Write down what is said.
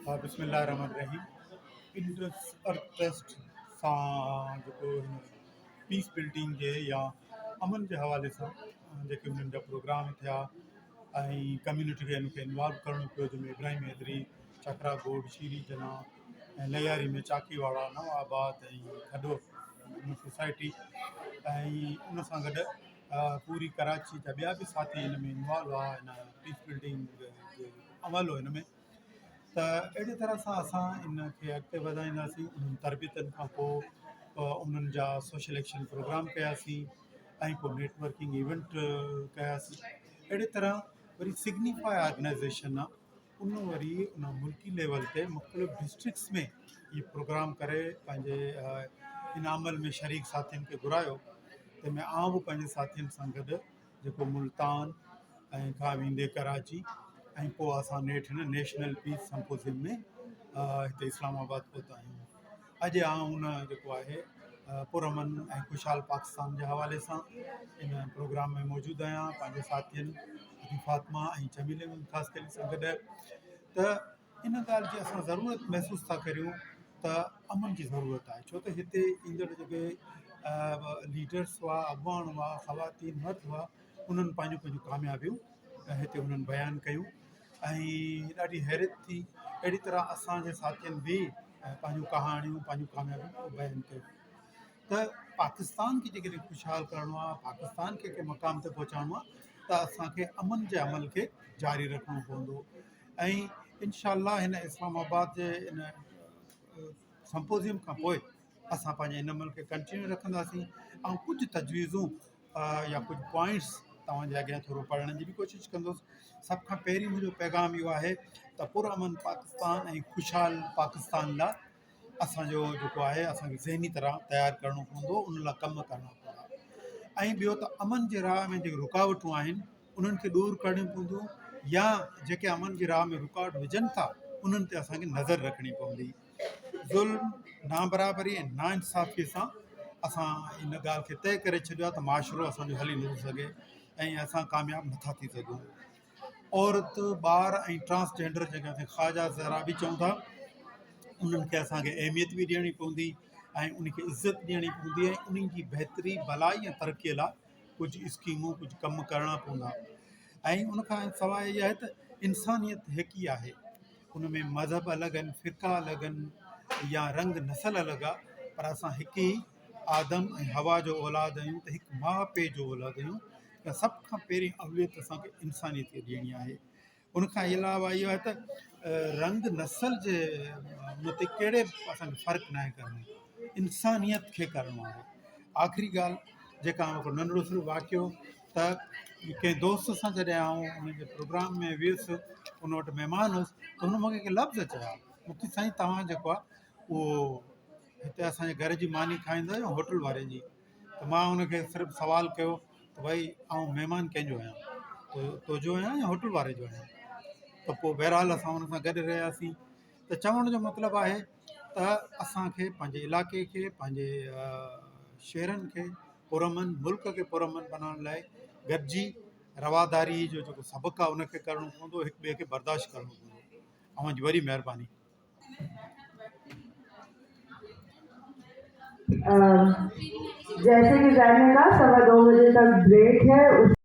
बिस्मिल्लाहिर्रहमानिर्रहीम। इंडस अर्थ टेस्ट सां जेको हिन पीस बिल्डिंग जे या अमन जे हवाले सां जेके उन्हनि जा प्रोग्राम थिया ऐं कम्यूनिटी खे हिनखे इन्वॉल्व करणो पियो, जंहिंमें इब्राहिम हैदरी, चकरा गोड, शीरी जना ऐं लयारी में चाकीवाड़ा, नवाबाद ऐं खडो सोसाइटी ऐं उन सां गॾु पूरी कराची जा ॿिया बि साथी हिन में इन्वॉल्व हुआ हिन पीस बिल्डिंग जो अमल हो हिन में। त अहिड़ी तरह सां असां इनखे अॻिते वधाईंदासीं। उन्हनि तरबियतनि खां पोइ उन्हनि जा सोशल एक्शन प्रोग्राम कयासीं ऐं पोइ नेटवर्किंग इवेंट कयासीं। अहिड़ी तरह वरी सिग्निफाई ऑर्गेनाइज़ेशन आहे, उन वरी उन मुल्की लेवल ते मुख़्तलिफ़ डिस्ट्रिक्ट्स में इहे प्रोग्राम करे पंहिंजे इन अमल में शरीक साथियुनि खे घुरायो। तंहिंमें आउं बि पंहिंजे साथियुनि सां गॾु जेको मुल्तान ऐं खां वेंदे कराची ऐं पोइ असां नेठि हिन नेशनल पीस संपोज़ियम में हिते इस्लामाबाद पहुता आहियूं। अॼु आउं उन जेको आहे पुरअमन ऐं ख़ुशहाल पाकिस्तान जे हवाले सां इन प्रोग्राम में मौजूदु आहियां पंहिंजे साथियुनि फातिमा ऐं जमीले ख़ासि करे सां गॾु। त इन ॻाल्हि जी असां ज़रूरत महसूसु था करियूं त अमन जी ज़रूरत आहे, छो त हिते ईंदड़ जेके लीडर्स हुआ, अॻवान हुआ, ख़वातीन मर्द हुआ, उन्हनि पंहिंजूं पंहिंजूं कामयाबियूं हिते उन्हनि बयानु कयूं ऐं ॾाढी हैरत थी। अहिड़ी तरह असांजे साथियुनि बि पंहिंजूं कहाणियूं, पंहिंजूं कामयाबियूं बयानु कयूं। त पाकिस्तान खे जेकॾहिं ख़ुशहाल करिणो आहे, पाकिस्तान खे कंहिं मक़ाम ते पहुचाइणो आहे, त असांखे अमन जे अमल खे जारी रखिणो पवंदो ऐं इनशाअल्लाह हिन इस्लामाबाद जे इन संपोज़ियम खां पोइ असां पंहिंजे इन अमल खे कंटिन्यू रखंदासीं ऐं कुझु तजवीज़ूं या कुझु पॉइंट्स तव्हांजे अॻियां थोरो पढ़ण जी बि कोशिशि कंदुसि। सभ खां पहिरीं मुंहिंजो पैगाम इहो आहे त पुरअमन पाकिस्तान ऐं ख़ुशहाल पाकिस्तान लाइ असांजो जेको आहे असांखे ज़हनी तरह तयारु करिणो पवंदो, उन लाइ कमु करणा पवंदा ऐं ॿियो त अमन जे राह में जेके रुकावटूं आहिनि उन्हनि खे दूरि करणियूं पवंदियूं या जेके अमन जी राह में रुकावट विझनि था उन्हनि ते असांखे नज़र रखणी पवंदी। ज़ुल्म, नाबराबरी ऐं नाइंसाफ़ीअ सां असां इन ॻाल्हि खे तइ करे छॾियो आहे त माशरो असांजो हली नथो सघे ऐं असां कामयाबु नथा थी सघूं। औरत, ॿार ऐं ट्रांसजेंडर जेके असां ख़्वाजा ज़रा बि चऊं था, उन्हनि खे असांखे अहमियत बि ॾियणी पवंदी ऐं उनखे इज़त ॾियणी पवंदी ऐं उन्हनि जी बहितरी, भलाई ऐं तरक़ीअ लाइ कुझु स्कीमूं, कुझु कमु करणा पवंदा। ऐं उनखां सवाइ इहा आहे त इंसानियत हिकु ई आहे, उन में मज़हब अलॻि आहिनि, फ़िरका अलॻि आहिनि या रंग नसल अलॻि आहे, पर असां हिकु ई आदम ऐं हवा जो औलाद आहियूं, त हिकु माउ पीउ जो औलाद आहियूं। त सभ खां पहिरीं अवलियत असांखे इंसानियत खे ॾियणी आहे। उनखां अलावा इहो आहे त रंग नसल जे उन ते कहिड़े असांखे फ़र्क़ु न आहे करिणो, इंसानियत खे करिणो आहे। आख़िरी ॻाल्हि जेका हिकिड़ो नंढिड़ो सिर्फ़ु वाक़ियो त कंहिं दोस्त सां जॾहिं आऊं उनजे प्रोग्राम में वियुसि, उन वटि महिमान हुउसि, त हुन मूंखे हिकु लफ़्ज़ चयो, मूंखे साईं तव्हां जेको आहे उहो हिते असांजे घर जी मानी खाईंदा आहियो होटल वारे जी? त मां हुनखे सिर्फ़ु सवालु कयो त भई आउं महिमान कंहिंजो आहियां, तुंहिंजो आहियां या होटल वारे जो आहियां? त पोइ बहरहाल असां हुन सां गॾु रहियासीं। त चवण जो मतिलबु आहे त असांखे पंहिंजे इलाइक़े खे, पंहिंजे शहरनि खे पुरअमन, मुल्क खे पुरअमन बनाइण लाइ गॾिजी रवादारी जो जेको सबक़ु आहे उनखे करिणो पवंदो, हिक ॿिए खे बर्दाश्त करिणो पवंदो। अवांजी वरी महिरबानी। जैसे कि जाने का 2:15 बजे तक ब्रेक है।